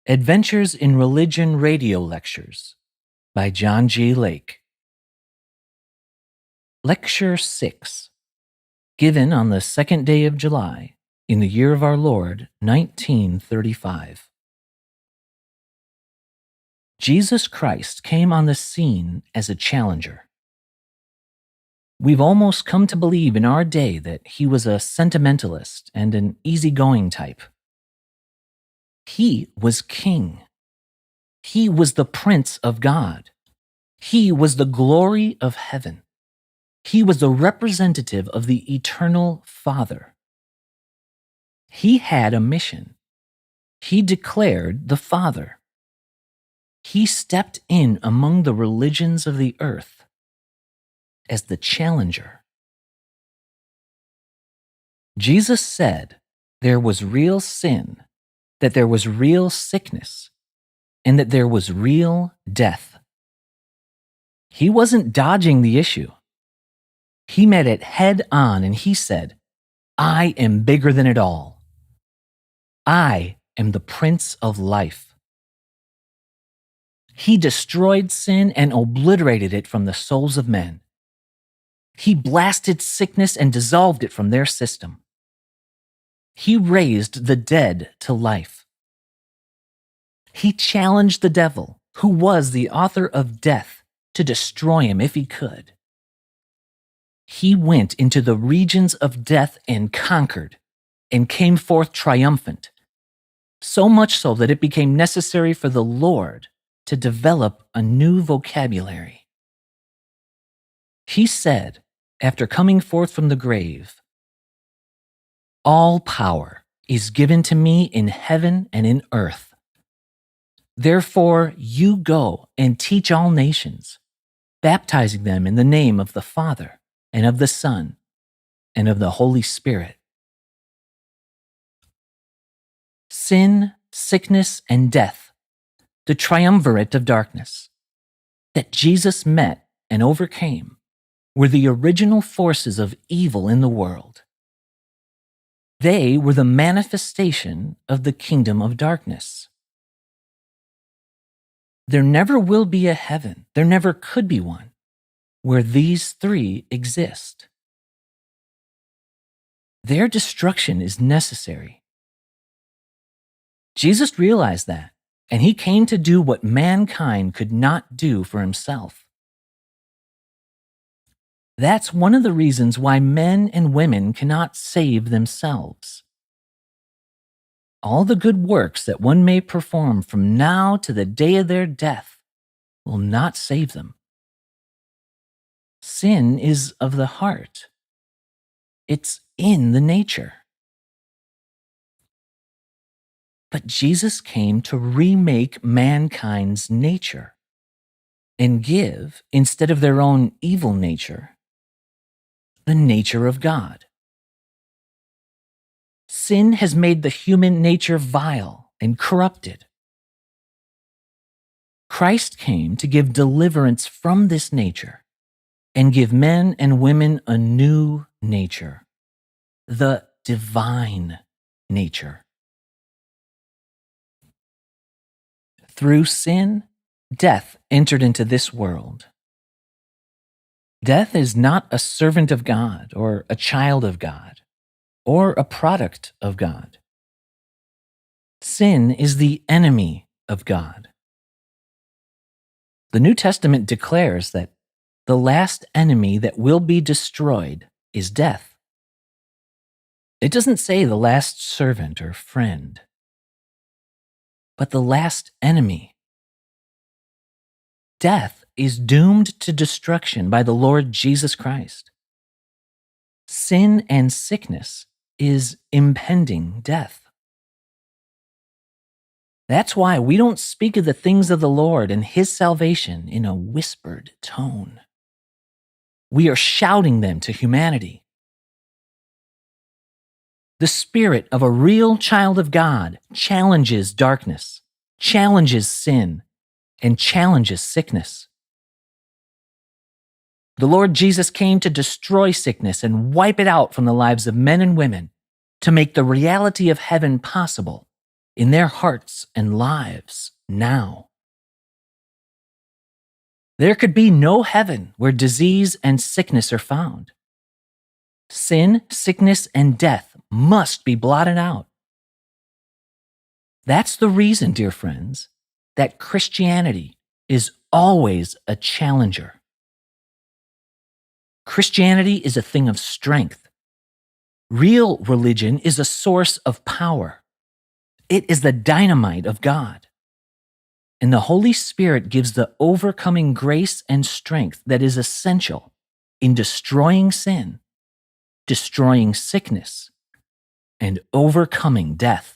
Adventures in Religion Radio Lectures by John G. Lake. Lecture 6, given on the 2nd day of July in the year of our Lord, 1935. Jesus Christ came on the scene as a challenger. We've almost come to believe in our day that he was a sentimentalist and an easygoing type. He was king. He was the Prince of God. He was the glory of heaven. He was the representative of the eternal Father. He had a mission. He declared the Father. He stepped in among the religions of the earth as the challenger. Jesus said there was real sin, that there was real sickness, and that there was real death. He wasn't dodging the issue. He met it head on and he said, I am bigger than it all. I am the Prince of Life. He destroyed sin and obliterated it from the souls of men. He blasted sickness and dissolved it from their system. He raised the dead to life. He challenged the devil, who was the author of death, to destroy him if he could. He went into the regions of death and conquered, and came forth triumphant, so much so that it became necessary for the Lord to develop a new vocabulary. He said, after coming forth from the grave, all power is given to me in heaven and in earth. Therefore, you go and teach all nations, baptizing them in the name of the Father, and of the Son, and of the Holy Spirit. Sin, sickness, and death, the triumvirate of darkness, that Jesus met and overcame, were the original forces of evil in the world. They were the manifestation of the kingdom of darkness. There never will be a heaven, there never could be one, where these three exist. Their destruction is necessary. Jesus realized that, and he came to do what mankind could not do for himself. That's one of the reasons why men and women cannot save themselves. All the good works that one may perform from now to the day of their death will not save them. Sin is of the heart. It's in the nature. But Jesus came to remake mankind's nature and give, instead of their own evil nature, the nature of God. Sin has made the human nature vile and corrupted. Christ came to give deliverance from this nature and give men and women a new nature, the divine nature. Through sin, death entered into this world. Death is not a servant of God or a child of God or a product of God. Sin is the enemy of God. The New Testament declares that the last enemy that will be destroyed is death. It doesn't say the last servant or friend, but the last enemy. Death is doomed to destruction by the Lord Jesus Christ. Sin and sickness is impending death. That's why we don't speak of the things of the Lord and his salvation in a whispered tone. We are shouting them to humanity. The spirit of a real child of God challenges darkness, challenges sin, and challenges sickness. The Lord Jesus came to destroy sickness and wipe it out from the lives of men and women, to make the reality of heaven possible, in their hearts and lives now. There could be no heaven where disease and sickness are found. Sin, sickness, and death must be blotted out. That's the reason, dear friends, that Christianity is always a challenger. Christianity is a thing of strength. Real religion is a source of power. It is the dynamite of God. And the Holy Spirit gives the overcoming grace and strength that is essential in destroying sin, destroying sickness, and overcoming death.